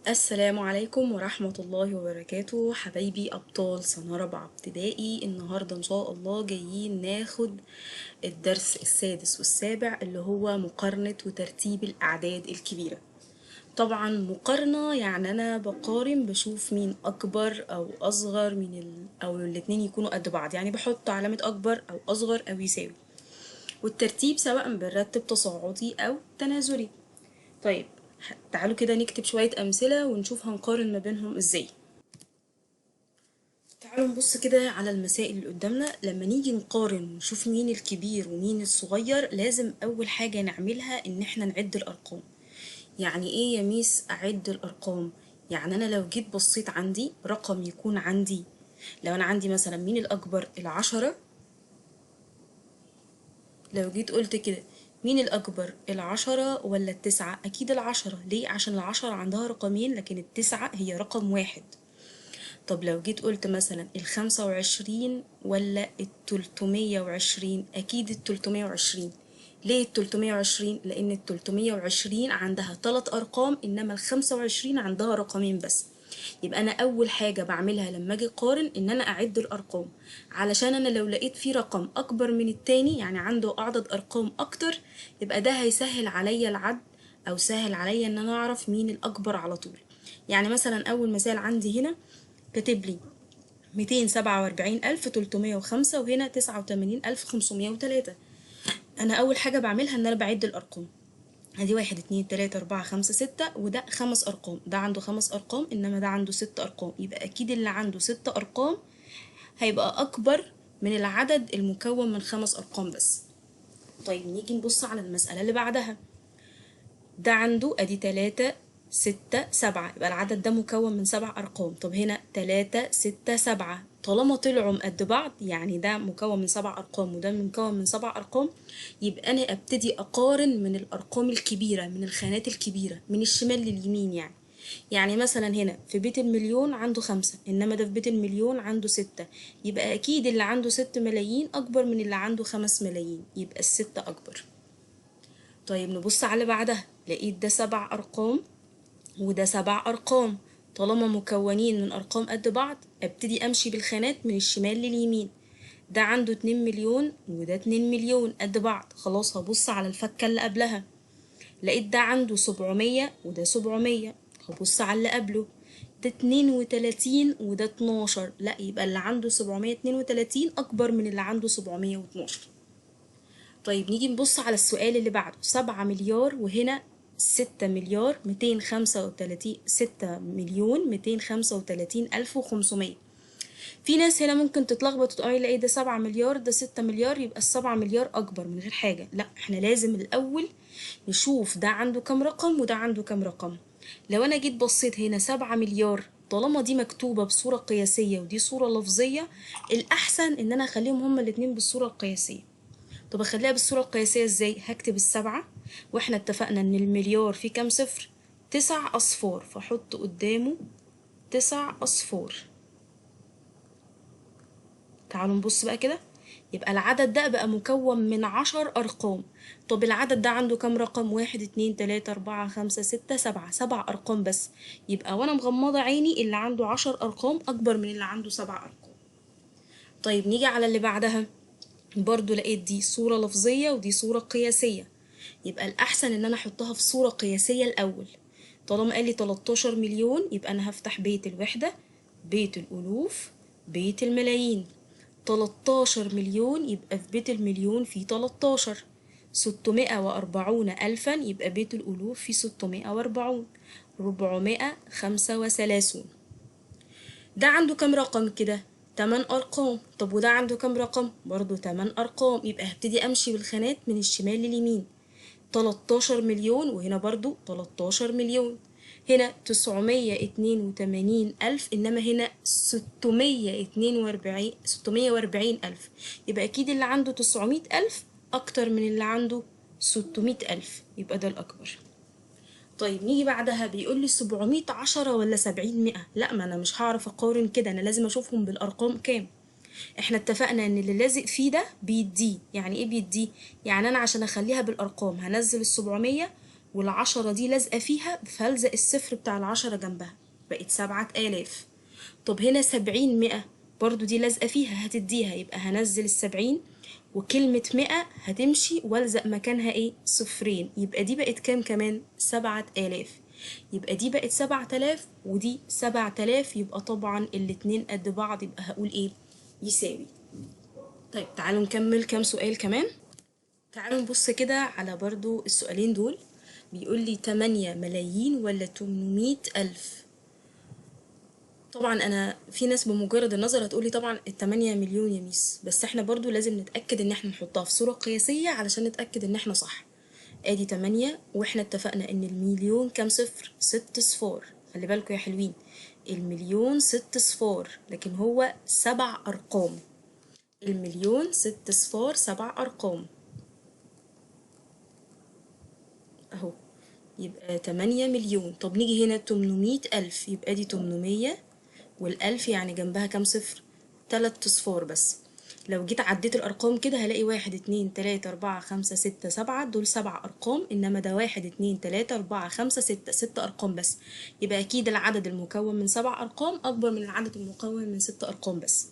السلام عليكم ورحمة الله وبركاته حبايبي أبطال سنة رابعة ابتدائي. النهاردة إن شاء الله جايين ناخد الدرس السادس والسابع اللي هو مقارنة وترتيب الأعداد الكبيرة. طبعا مقارنة يعني أنا بقارن بشوف مين أكبر أو أصغر أو الاتنين يكونوا قد بعض، يعني بحط علامة أكبر أو أصغر أو يساوي. والترتيب سواء بنرتب تصاعدي أو تنازلي. طيب تعالوا كده نكتب شوية أمثلة ونشوف هنقارن ما بينهم إزاي. تعالوا نبص كده على المسائل اللي قدامنا. لما نيجي نقارن ونشوف مين الكبير ومين الصغير لازم أول حاجة نعملها إن احنا نعد الأرقام. يعني إيه يا ميس أعد الأرقام؟ يعني أنا لو جيت بصيت عندي رقم يكون عندي، لو أنا عندي مثلا مين الأكبر؟ العشرة. لو جيت قلت كده مين الأكبر؟ العشرة ولا التسعة؟ أكيد العشرة. ليه؟ عشان العشرة عندها رقمين لكن التسعة هي رقم واحد. طب لو جيت قلت مثلا ال25 ولا ال320؟ أكيد ال320. ليه ال320؟ لأن ال320 عندها 3 أرقام إنما ال25 عندها رقمين بس. يبقى أنا أول حاجة بعملها لما أجي أقارن إن أنا أعد الأرقام، علشان أنا لو لقيت في رقم أكبر من التاني يعني عنده عدد أرقام أكتر يبقى ده هيسهل عليا العد أو سهل عليا إن أنا أعرف مين الأكبر على طول. يعني مثلا أول مثال عندي هنا كاتب لي 247,305 وهنا 89,503. أنا أول حاجة بعملها إن أنا بعد الأرقام. ادي 1 2 3 4 5 6 وده 5 أرقام، ده عنده 5 أرقام إنما ده عنده 6 أرقام، يبقى أكيد اللي عنده 6 أرقام هيبقى أكبر من العدد المكون من 5 أرقام بس. طيب نيجي نبص على المسألة اللي بعدها. ده عنده ادي 3 6 7 يبقى العدد ده مكون من 7 أرقام. طب هنا 3 6 7 طالما طلعوا قد بعض يعني ده مكون من 7 أرقام وده مكون من 7 أرقام، يبقى أنا أبتدي أقارن من الأرقام الكبيرة، من الخانات الكبيرة من الشمال لليمين. يعني مثلا هنا في بيت المليون عنده 5 إنما ده في بيت المليون عنده 6، يبقى أكيد اللي عنده 6 ملايين أكبر من اللي عنده 5 ملايين، يبقى ال6 أكبر. طيب نبص على بعدها. لقيت ده 7 أرقام وده 7 أرقام، طالما مكونين من أرقام قد بعض أبتدي أمشي بالخانات من الشمال لليمين. ده عنده 2 مليون وده 2 مليون قد بعض، خلاص هبص على الفكة اللي قبلها. لقيت ده عنده 700 وده 700، هبص على اللي قبله. ده 32 وده 12، لا يبقى اللي عنده 732 أكبر من اللي عنده 712. طيب نيجي نبص على السؤال اللي بعده. 7 مليار وهنا 6 مليار 235 6 مليون 235,500. في ناس هنا ممكن تتلخبط وتقول ايه ده 7 مليار ده 6 مليار يبقى ال7 مليار أكبر من غير حاجة. لا، احنا لازم الأول نشوف ده عنده كام رقم وده عنده كام رقم. لو أنا جيت بصيت هنا 7 مليار طالما دي مكتوبة بصورة قياسية ودي صورة لفظية، الأحسن إن أنا أخليهم هما الاتنين بالصورة القياسية. طب اخليها بالصورة القياسية ازاي؟ هكتب ال7 واحنا اتفقنا ان المليار فيه كام صفر؟ 9 أصفار، فحط قدامه 9 أصفار. تعالوا نبص بقى كده. يبقى العدد ده بقى مكون من 10 أرقام. طب العدد ده عنده كام رقم؟ 1 2 3 4 5 6 7، 7 أرقام بس. يبقى وانا مغمضة عيني اللي عنده 10 أرقام أكبر من اللي عنده 7 أرقام. طيب نيجي على اللي بعدها. برضو لقيت دي صورة لفظية ودي صورة قياسية، يبقى الأحسن إن أنا أحطها في صورة قياسية الأول. طالما قال لي 13 مليون يبقى أنا هفتح بيت الوحدة، بيت الألوف، بيت الملايين. 13 مليون يبقى في بيت المليون في 13. 640 ألفا يبقى بيت الألوف في 640. 435. ده عنده كام رقم كده؟ 8 أرقام. طب وده عنده كام رقم؟ برضو 8 أرقام، يبقى هبتدي أمشي بالخانات من الشمال لليمين. 13 مليون وهنا برضو 13 مليون. هنا 982 ألف إنما هنا 640 ألف، يبقى أكيد اللي عنده 900 ألف أكتر من اللي عنده 600 ألف، يبقى ده الأكبر. طيب نيجي بعدها بيقول لي 700 10 ولا 70 100؟ لا، ما أنا مش هعرف أقارن كده، أنا لازم أشوفهم بالأرقام كام. احنا اتفقنا ان اللي لازق فيه ده بيديه. يعني ايه بيديه؟ يعني انا عشان اخليها بالارقام هنزل ال700 والعشرة دي لازقة فيها، فهلزق الصفر بتاع العشرة جنبها، بقت 7000. طب هنا 70 100 برضو دي لازقة فيها هتديها، يبقى هنزل ال70 وكلمة 100 هتمشي والزق مكانها ايه؟ صفرين، يبقى دي بقت كام كمان؟ 7000. يبقى دي بقت 7000 ودي 7000، يبقى طبعا الاتنين قد بعض، يبقى هقول ايه؟ يساوي. طيب تعالوا نكمل كام سؤال كمان. تعالوا نبص كده على برضو السؤالين دول. بيقول لي 8 ملايين ولا 800 ألف. طبعا انا في ناس بمجرد النظر هتقولي طبعا ال8 مليون يا ميس، بس احنا برضو لازم نتأكد ان احنا نحطها في صورة قياسية علشان نتأكد ان احنا صح. ادي 8 واحنا اتفقنا ان المليون كام صفر؟ 6 صفار. خلي بالكوا يا حلوين، المليون 6 صفار، لكن هو 7 ارقام. المليون 6 صفار 7 ارقام اهو. يبقى 8 مليون. طب نيجي هنا 800 ألف، يبقى دي 800 والألف يعني جنبها كام صفر؟ 3 صفار بس. لو جيت عديت الأرقام كده هلاقي 1 2 3 4 5 6 7، دول 7 أرقام، إنما ده 1 2 3 4 5 6، 6 أرقام بس. يبقى أكيد العدد المكون من 7 أرقام أكبر من العدد المكون من 6 أرقام بس.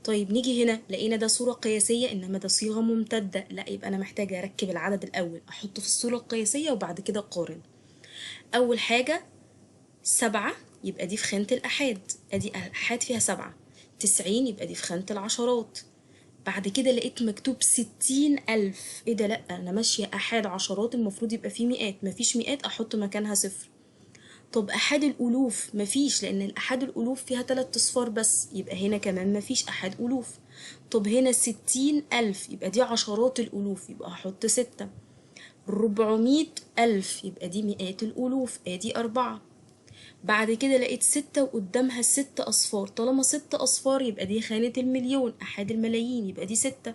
طيب نيجي هنا لقينا ده صورة قياسية إنما ده صيغة ممتدة، لا يبقى أنا محتاجة أركب العدد الأول أحطه في الصورة القياسية وبعد كده أقارن. أول حاجة 7 يبقى دي في خانة الآحاد، أدي الآحاد فيها 7. 90 يبقى دي في خانة العشرات. بعد كده لقيت مكتوب 60,000، إيه ده؟ لأ أنا ماشية آحاد عشرات، المفروض يبقى فيه مئات، مفيش مئات أحط مكانها صفر. طب آحاد الألوف مفيش، لأن الآحاد الألوف فيها 3 أصفار بس، يبقى هنا كمان مفيش آحاد ألوف. طب هنا 60,000 يبقى دي عشرات الألوف، يبقى هحط 6. 400,000 يبقى دي مئات الألوف، ادي 4. بعد كده لقيت 6 وقدامها 6 أصفار، طالما 6 أصفار يبقى دي خانة المليون، أحاد الملايين، يبقى دي 6.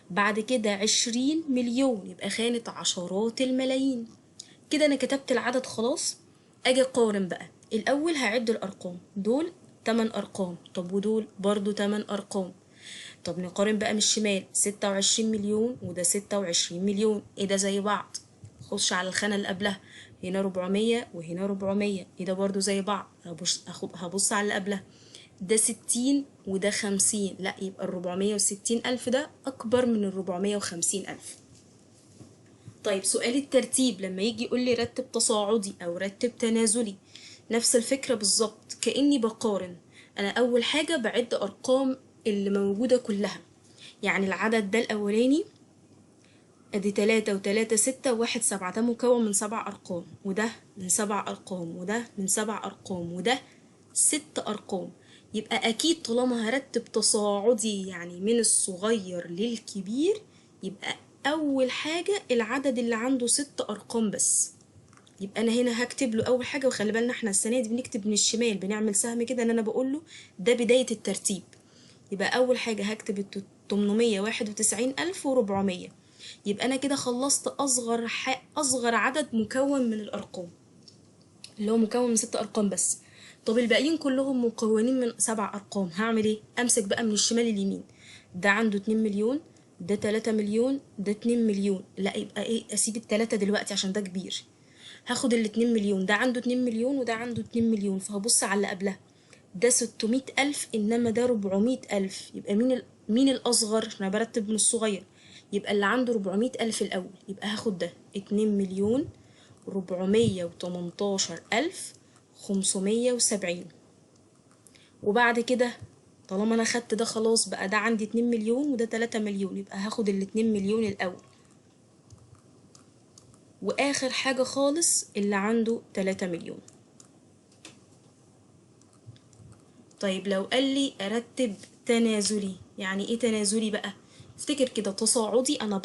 بعد كده 20 مليون يبقى خانة عشرات الملايين. كده أنا كتبت العدد خلاص. أجي أقارن بقى، الأول هعد الأرقام، دول 8 أرقام، طب ودول برضو 8 أرقام. طب نقارن بقى من الشمال، 26 مليون وده 26 مليون، ايه ده زي بعض. خش على الخانة اللي قبلها، هنا 400 وهنا 400، ايه ده برضو زي بعض. هبص على اللي قبلها، ده 60 وده 50، لا يبقى ال460 ألف ده أكبر من ال450 ألف. طيب سؤال الترتيب لما يجي يقول لي رتب تصاعدي أو رتب تنازلي، نفس الفكرة بالظبط، كأني بقارن. أنا أول حاجة بعد أرقام اللي موجودة كلها، يعني العدد ده الأولاني ادي 3 و3 6 و1 7، ده مكون من 7 أرقام، وده من 7 أرقام، وده من 7 أرقام، وده 6 أرقام. يبقى أكيد طالما هرتب تصاعدي يعني من الصغير للكبير، يبقى أول حاجة العدد اللي عنده 6 أرقام بس. يبقى أنا هنا هكتب له أول حاجة، وخلي بالنا احنا السنة دي بنكتب من الشمال، بنعمل سهم كده إن أنا بقول له ده بداية الترتيب. يبقى أول حاجة هكتب 891,400. يبقى أنا كده خلصت أصغر عدد مكون من الأرقام، اللي هو مكون من 6 أرقام بس. طب الباقيين كلهم مكونين من 7 أرقام، هعمل إيه؟ أمسك بقى من الشمال اليمين، ده عنده 2 مليون، ده 3 مليون، ده 2 مليون، لا يبقى إيه؟ أسيب ال3 دلوقتي عشان ده كبير. هاخد ال2 مليون، ده عنده 2 مليون وده عنده 2 مليون، فهبص على اللي قبلها، ده 600 ألف إنما ده 400 ألف، يبقى مين الأصغر؟ أنا برتب من الصغير، يبقى اللي عنده 400 ألف الأول، يبقى هاخد ده 2 مليون 418 ألف 570. وبعد كده طالما أنا خدت ده خلاص بقى، ده عندي 2 مليون وده 3 مليون، يبقى هاخد ال2 مليون الأول. وآخر حاجة خالص اللي عنده 3 مليون. طيب لو قال لي ارتب تنازلي، يعني ايه تنازلي بقى؟ افتكر كده، تصاعدي انا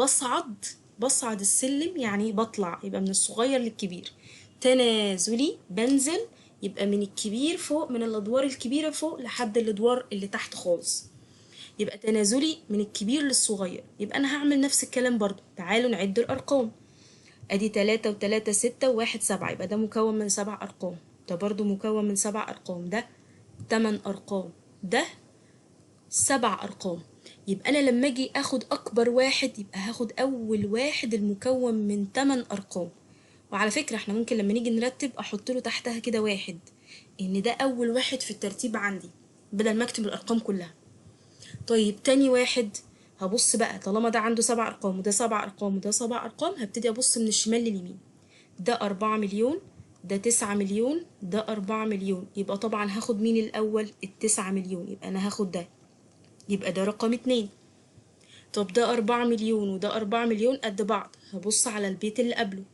بصعد السلم، يعني بطلع، يبقى من الصغير للكبير. تنازلي بنزل، يبقى من الكبير فوق، من الادوار الكبيرة فوق لحد الادوار اللي تحت خالص. يبقى تنازلي من الكبير للصغير. يبقى انا هعمل نفس الكلام برضو، تعالوا نعد الارقام. ادي 3 و3 6 و1 7، يبقى ده مكون من 7 ارقام، ده برضو مكون من 7 ارقام، ده 8 أرقام، ده 7 أرقام. يبقى أنا لما أجي أخد أكبر واحد، يبقى هاخد أول واحد المكون من 8 أرقام، وعلى فكرة احنا ممكن لما نيجي نرتب احط له تحتها كده واحد، ان ده اول واحد في الترتيب عندي بدل ما اكتب الارقام كلها. طيب تاني واحد هبص بقى، طالما ده عنده 7 ارقام وده 7 ارقام وده 7 ارقام، هبتدي ابص من الشمال لليمين. ده 4 مليون، ده 9 مليون، ده 4 مليون، يبقى طبعا هاخد مين الاول؟ ال9 مليون، يبقى انا هاخد ده، يبقى ده رقم 2. طب ده 4 مليون وده 4 مليون قد بعض، هبص على البيت اللي قبله.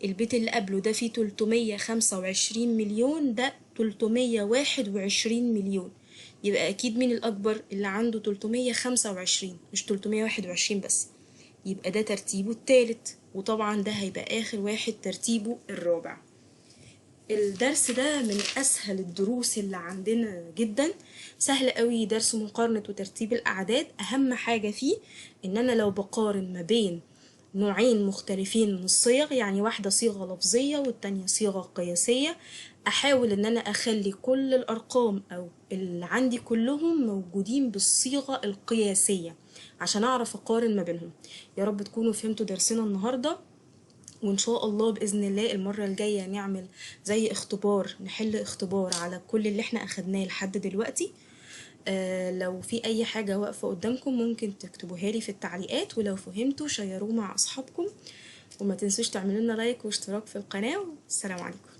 البيت اللي قبله ده فيه 325 مليون، ده 321 مليون، يبقى أكيد مين الأكبر؟ اللي عنده 325 مش 321 بس، يبقى ده ترتيبه التالت، وطبعا ده هيبقى آخر واحد ترتيبه الرابع. الدرس ده من اسهل الدروس اللي عندنا جدا، سهل قوي، درس مقارنة وترتيب الاعداد. اهم حاجة فيه ان انا لو بقارن ما بين نوعين مختلفين من الصيغ، يعني واحدة صيغة لفظية والتانية صيغة قياسية، احاول ان انا اخلي كل الارقام او اللي عندي كلهم موجودين بالصيغة القياسية عشان اعرف اقارن ما بينهم. يا رب تكونوا فهمتوا درسنا النهاردة، وان شاء الله باذن الله المره الجايه نعمل زي اختبار، نحل اختبار على كل اللي احنا اخدناه لحد دلوقتي. لو في اي حاجه واقفه قدامكم ممكن تكتبوها لي في التعليقات، ولو فهمتوا شيروه مع اصحابكم، وما تنسوش تعملوا لنا لايك واشتراك في القناه، والسلام عليكم.